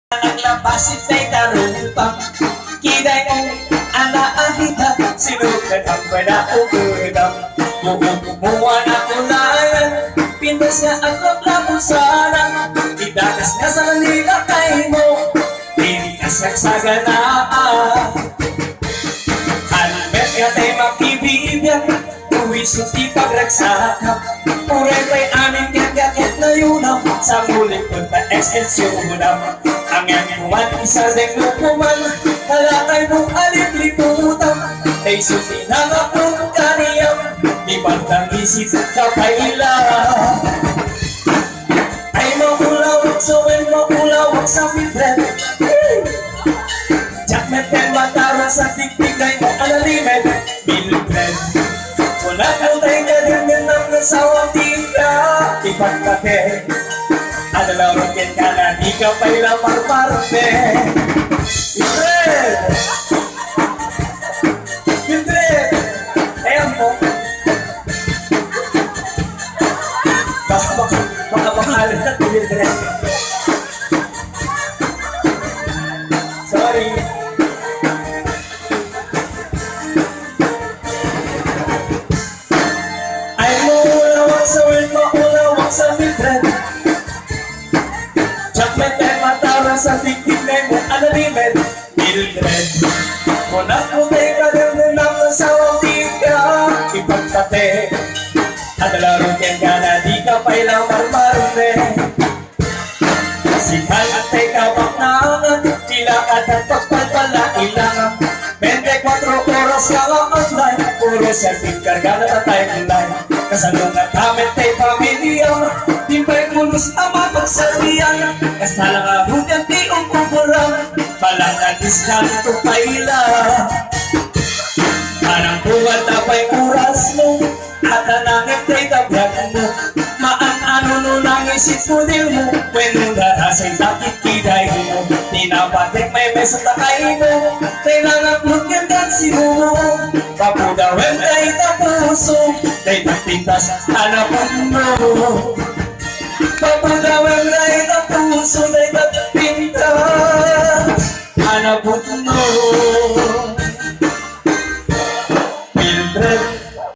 Naglabasit ay tarupang Kiday mo anaahita Sinukat ang panaugudang Muwa na kulayan Pindas niya ang laplapusanan Idakas niya sa nilakay mo Pinikasagsagana Halmet nga tayo makibibyan Tuwisot ipagragsakap Uray kay amin kagakit na yunam Sa muling punta ekstensyonan Ang yanuan isa deng lupuman Malakay mong alipliputan Ay suti na nga kung kaniyam Di bantang isip ka paila Ay makulawag so ay makulawag sa fitret Jakmet kay matara sa tiktikay mo alalimet Bilbred Wala kang tayo ka din ng nasawang tika Ipagkate Adalawagin ka na di ka pa'y lamarmarte Bilbred Bilbred Ayan mo Baka makalit na Bilbred Sorry sa wind maulawak sa mitret Jakmet ay matara sa tiktik na mo alalimet Mildred Munak mo tayo ka din ng nasawang tika Ipagkate Adalaroon ka na di ka pa'y lamarmarne Sikal at tayo kabaknangan Tila at ang pagpalpala ilangan 24 oras ka nga online Puro selfie karga na timeline Kasalungan damit ay pamilyang Timpay pulos ama pagsaliyan Kasalang abot ang tiong kukurang Palang na-discount ito paila Parang buwan na pa'y oras mo At anangit ay tablag mo Maan-ano nun ang isip mo din mo When darasay takit kiday mo Tinapatik may mesa takay mo Kailangan lugyan dansi mo Papudawin kay tapuso Kay taktitas hanapon mo